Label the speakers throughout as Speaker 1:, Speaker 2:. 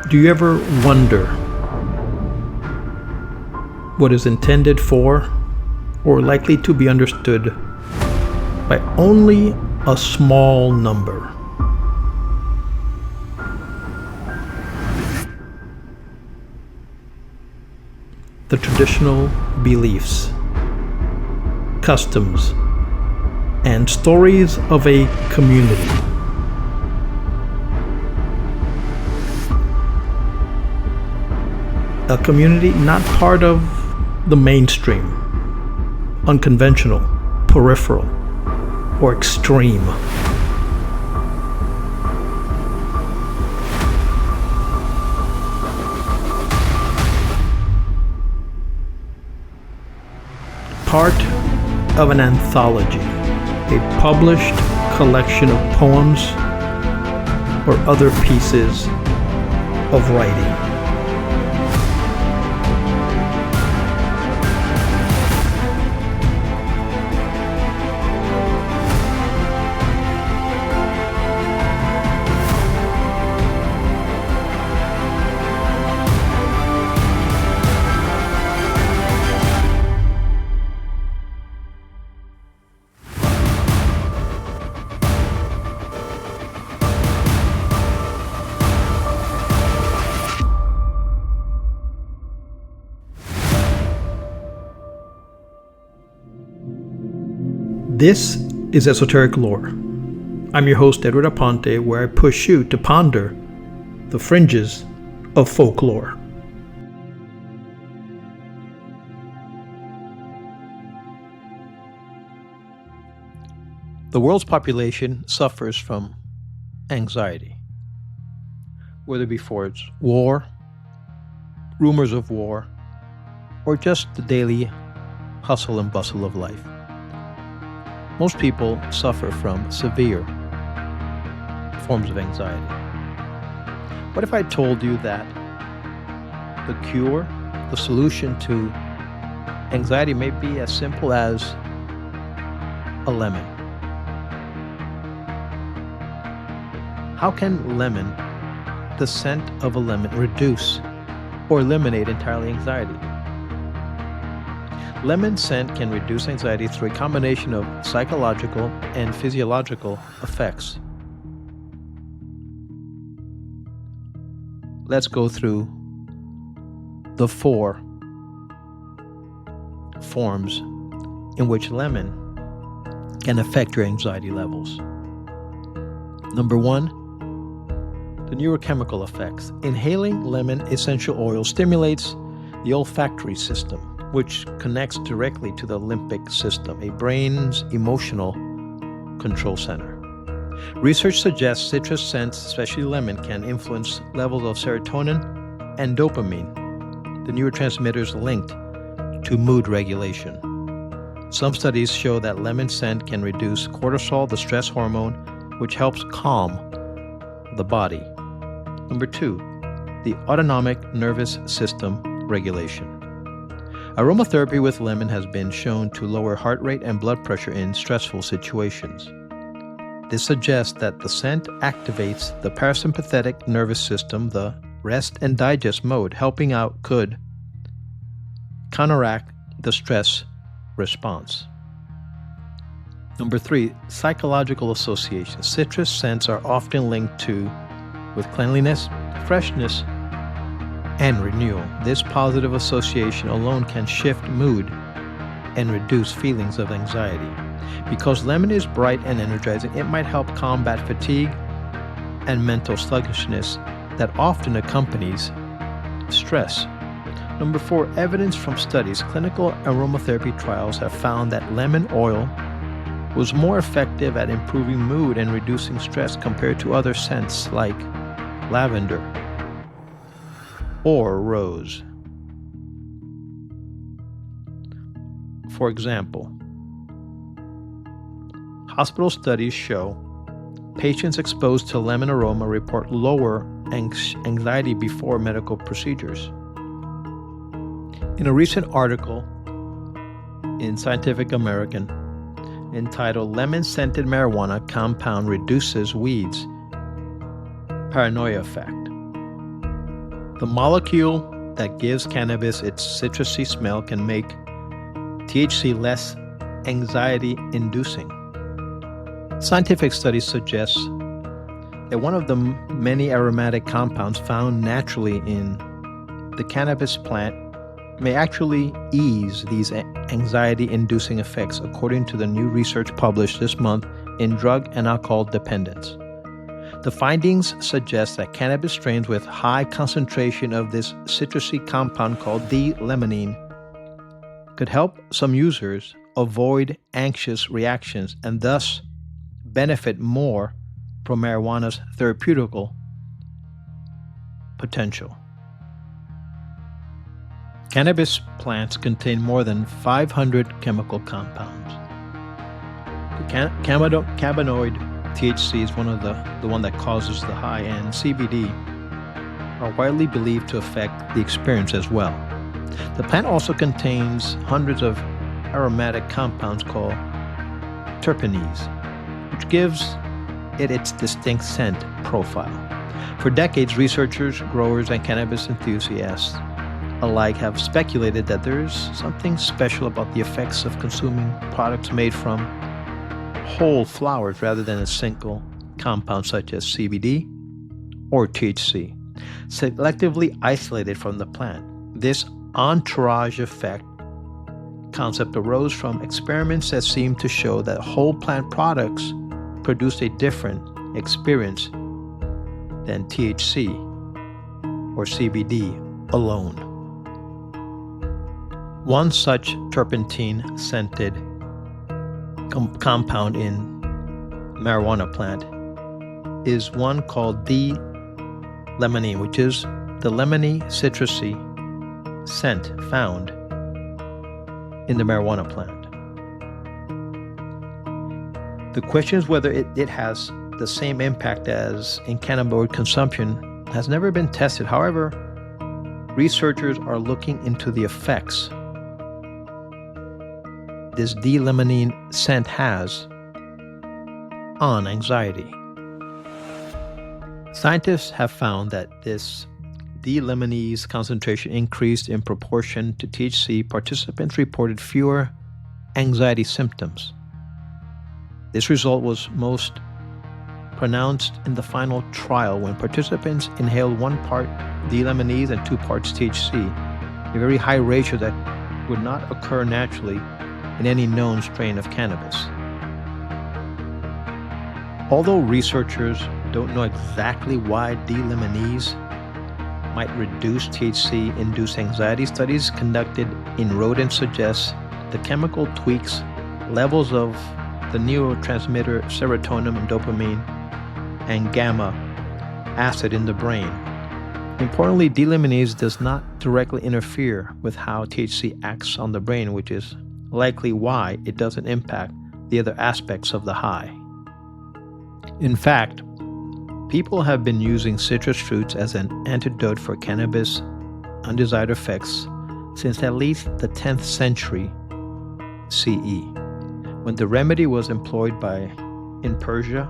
Speaker 1: Do you ever wonder what is intended for or likely to be understood by only a small number? The traditional beliefs, customs, and stories of a community. A community not part of the mainstream, unconventional, peripheral, or extreme. Part of an anthology, a published collection of poems or other pieces of writing. This is Esoteric Lore. I'm your host, Edward Aponte, where I push you to ponder the fringes of folklore. The world's population suffers from anxiety, whether it be for its war, rumors of war, or just the daily hustle and bustle of life. Most people suffer from severe forms of anxiety. What if I told you that the cure, the solution to anxiety may be as simple as a lemon? How can lemon, the scent of a lemon, reduce or eliminate entirely anxiety? Lemon scent can reduce anxiety through a combination of psychological and physiological effects. Let's go through the 4 forms in which lemon can affect your anxiety levels. Number 1, the neurochemical effects. Inhaling lemon essential oil stimulates the olfactory system, which connects directly to the limbic system, a brain's emotional control center. Research suggests citrus scents, especially lemon, can influence levels of serotonin and dopamine, the neurotransmitters linked to mood regulation. Some studies show that lemon scent can reduce cortisol, the stress hormone, which helps calm the body. Number 2, the autonomic nervous system regulation. Aromatherapy with lemon has been shown to lower heart rate and blood pressure in stressful situations. This suggests that the scent activates the parasympathetic nervous system, the rest and digest mode, helping out could counteract the stress response. Number 3, psychological association. Citrus scents are often linked with cleanliness, freshness, and renewal. This positive association alone can shift mood and reduce feelings of anxiety. Because lemon is bright and energizing, it might help combat fatigue and mental sluggishness that often accompanies stress. Number 4, evidence from studies. Clinical aromatherapy trials have found that lemon oil was more effective at improving mood and reducing stress compared to other scents like lavender or rose. For example, hospital studies show patients exposed to lemon aroma report lower anxiety before medical procedures. In a recent article in Scientific American entitled "Lemon-Scented Marijuana Compound Reduces Weeds Paranoia Effect," The molecule that gives cannabis its citrusy smell can make THC less anxiety-inducing. Scientific studies suggest that one of the many aromatic compounds found naturally in the cannabis plant may actually ease these anxiety-inducing effects, according to the new research published this month in Drug and Alcohol Dependence. The findings suggest that cannabis strains with high concentration of this citrusy compound called D-limonene could help some users avoid anxious reactions and thus benefit more from marijuana's therapeutical potential. Cannabis plants contain more than 500 chemical compounds. The cannabinoid THC is the one that causes the high, and CBD are widely believed to affect the experience as well. The plant also contains hundreds of aromatic compounds called terpenes, which gives it its distinct scent profile. For decades, researchers, growers, and cannabis enthusiasts alike have speculated that there's something special about the effects of consuming products made from whole flowers rather than a single compound such as CBD or THC, selectively isolated from the plant. This entourage effect concept arose from experiments that seemed to show that whole plant products produced a different experience than THC or CBD alone. One such terpentine-scented compound in marijuana plant is one called D-limonene, which is the lemony citrusy scent found in the marijuana plant. The question is whether it has the same impact as in cannabinoid consumption has never been tested. However, researchers are looking into the effects this D-limonene scent has on anxiety. Scientists have found that this D-limonene's concentration increased in proportion to THC. Participants reported fewer anxiety symptoms. This result was most pronounced in the final trial when participants inhaled 1 part D-limonene and 2 parts THC, a very high ratio that would not occur naturally in any known strain of cannabis. Although researchers don't know exactly why D-limonene might reduce THC-induced anxiety, studies conducted in rodents suggest the chemical tweaks levels of the neurotransmitter serotonin and dopamine and gamma acid in the brain. Importantly, D-limonene does not directly interfere with how THC acts on the brain, which is likely why it doesn't impact the other aspects of the high. In fact, people have been using citrus fruits as an antidote for cannabis undesired effects since at least the 10th century CE, when the remedy was employed in Persia.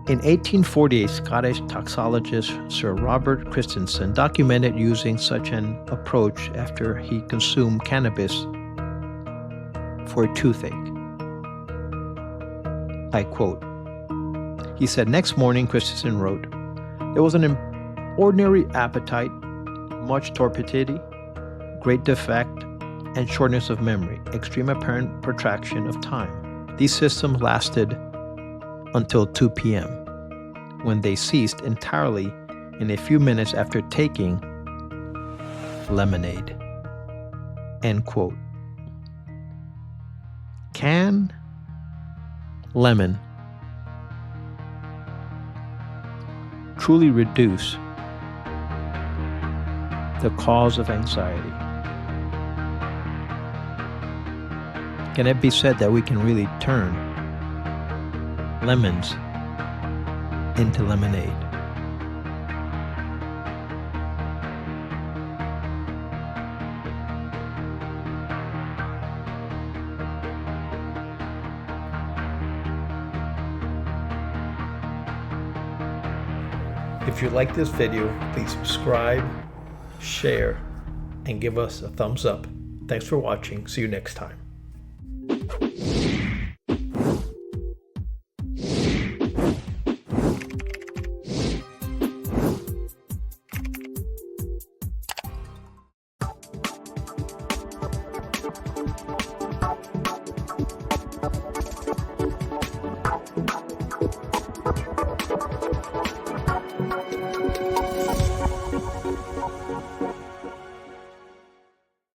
Speaker 1: In 1848, Scottish toxicologist Sir Robert Christensen documented using such an approach after he consumed cannabis for a toothache. I quote, he said, "Next morning," Christensen wrote, "there was an ordinary appetite, much torpidity, great defect, and shortness of memory, extreme apparent protraction of time. These symptoms lasted until 2 p.m., when they ceased entirely in a few minutes after taking lemonade." End quote. Can lemon truly reduce the cause of anxiety? Can it be said that we can really turn lemons into lemonade? If you like this video, please subscribe, share, and give us a thumbs up. Thanks for watching. See you next time.